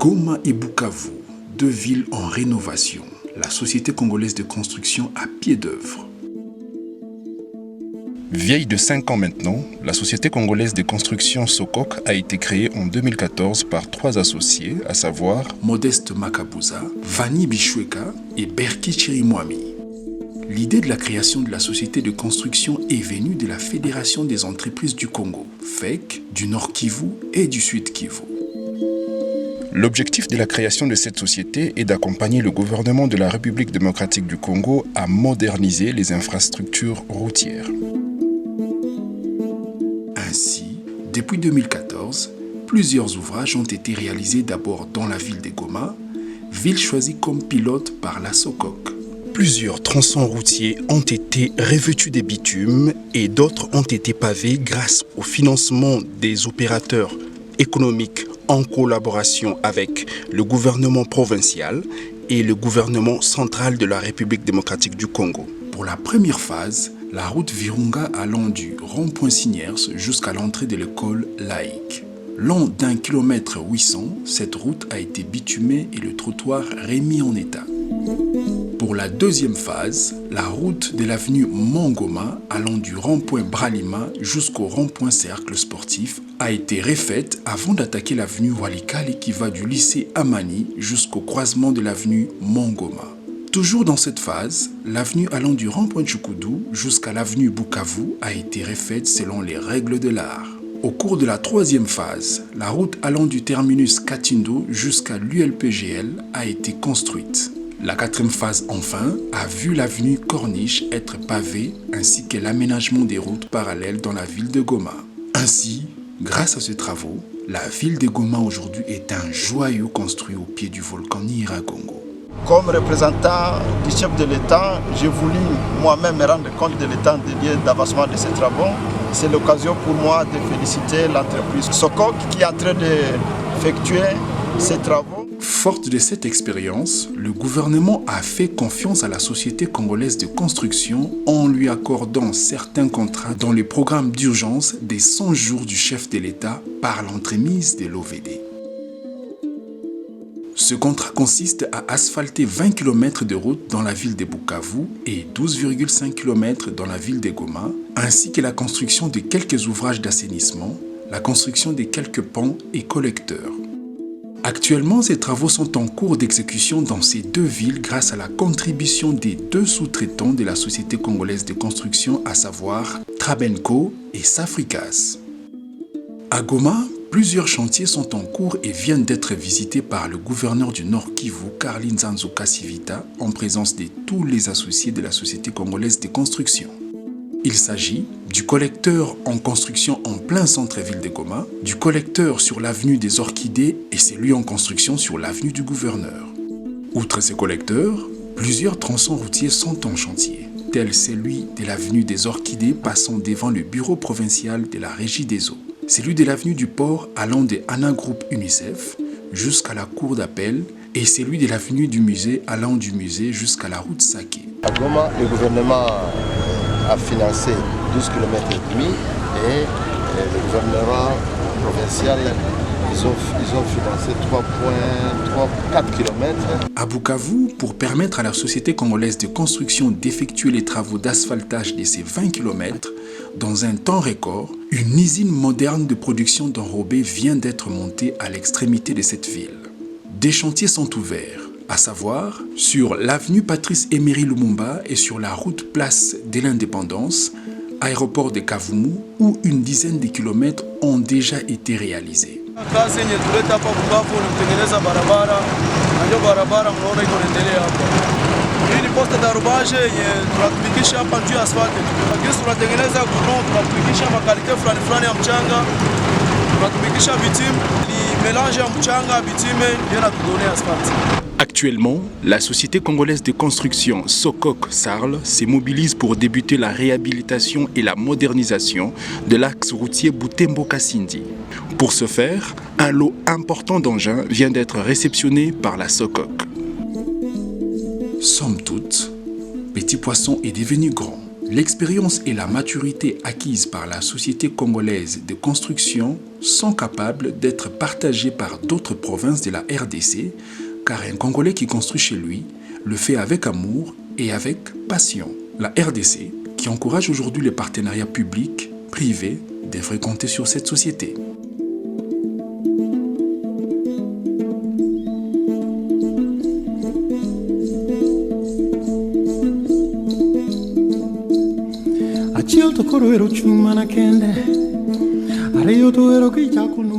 Goma et Bukavu, deux villes en rénovation. La société congolaise de construction à pied d'œuvre. Vieille de 5 ans maintenant, la société congolaise de construction Sokok a été créée en 2014 par 3 associés, à savoir Modeste Makabuza, Vani Bichweka et Berki Chirimwami. L'idée de la création de la société de construction est venue de la Fédération des entreprises du Congo, FEC, du Nord Kivu et du Sud Kivu. L'objectif de la création de cette société est d'accompagner le gouvernement de la République démocratique du Congo à moderniser les infrastructures routières. Ainsi, depuis 2014, plusieurs ouvrages ont été réalisés d'abord dans la ville de Goma, ville choisie comme pilote par la Sokok. Plusieurs tronçons routiers ont été revêtus de bitume et d'autres ont été pavés grâce au financement des opérateurs économiques en collaboration avec le gouvernement provincial et le gouvernement central de la République démocratique du Congo. Pour la première phase, la route Virunga allant du rond-point Signiers jusqu'à l'entrée de l'école laïque. Long d'1 km 800, cette route a été bitumée et le trottoir remis en état. Pour la deuxième phase, la route de l'avenue Mongoma allant du rond-point Bralima jusqu'au rond-point Cercle Sportif a été refaite avant d'attaquer l'avenue Walikale qui va du lycée Amani jusqu'au croisement de l'avenue Mongoma. Toujours dans cette phase, l'avenue allant du rond-point Chukudu jusqu'à l'avenue Bukavu a été refaite selon les règles de l'art. Au cours de la troisième phase, la route allant du terminus Katindo jusqu'à l'ULPGL a été construite. La quatrième phase, enfin, a vu l'avenue Corniche être pavée ainsi que l'aménagement des routes parallèles dans la ville de Goma. Ainsi, grâce à ces travaux, la ville de Goma aujourd'hui est un joyau construit au pied du volcan Nyiragongo. Comme représentant du chef de l'État, j'ai voulu moi-même me rendre compte de l'état d'avancement de ces travaux. C'est l'occasion pour moi de féliciter l'entreprise Sokok qui est en train d'effectuer ces travaux. Forte de cette expérience, le gouvernement a fait confiance à la société congolaise de construction en lui accordant certains contrats dans le programme d'urgence des 100 jours du chef de l'État par l'entremise de l'OVD. Ce contrat consiste à asphalter 20 km de route dans la ville de Bukavu et 12,5 km dans la ville de Goma, ainsi que la construction de quelques ouvrages d'assainissement, la construction de quelques ponts et collecteurs. Actuellement, ces travaux sont en cours d'exécution dans ces deux villes grâce à la contribution des 2 sous-traitants de la société congolaise de construction, à savoir Trabenco et Safricas. À Goma, plusieurs chantiers sont en cours et viennent d'être visités par le gouverneur du Nord Kivu, Karli Nzanzu Kasivita, en présence de tous les associés de la société congolaise de construction. Il s'agit du collecteur en construction en plein centre-ville de Goma, du collecteur sur l'avenue des Orchidées et celui en construction sur l'avenue du Gouverneur. Outre ces collecteurs, plusieurs tronçons routiers sont en chantier, tel celui de l'avenue des Orchidées passant devant le bureau provincial de la Régie des eaux, celui de l'avenue du Port allant de Anna Group UNICEF jusqu'à la cour d'appel et celui de l'avenue du musée allant du musée jusqu'à la route Saké. À Goma, le gouvernement a financé 12 km et le gouvernement provincial ils ont financé 3,4 km. À Bukavu, pour permettre à la société congolaise de construction d'effectuer les travaux d'asphaltage de ces 20 km, dans un temps record, une usine moderne de production d'enrobés vient d'être montée à l'extrémité de cette ville. Des chantiers sont ouverts, à savoir sur l'avenue Patrice Emery Lumumba et sur la route Place de l'Indépendance, aéroport de Kavumu, où une dizaine de kilomètres ont déjà été réalisés. Actuellement, la société congolaise de construction Sokok Sarl se mobilise pour débuter la réhabilitation et la modernisation de l'axe routier Butembo-Kasindi. Pour ce faire, un lot important d'engins vient d'être réceptionné par la Sokok. Somme toute, Petit Poisson est devenu grand. L'expérience et la maturité acquises par la société congolaise de construction sont capables d'être partagées par d'autres provinces de la RDC, car un Congolais qui construit chez lui le fait avec amour et avec passion. La RDC, qui encourage aujourd'hui les partenariats publics, privés, devrait compter sur cette société. Achio tokoro ero chuma na kende. Areyo to ero kicha kunu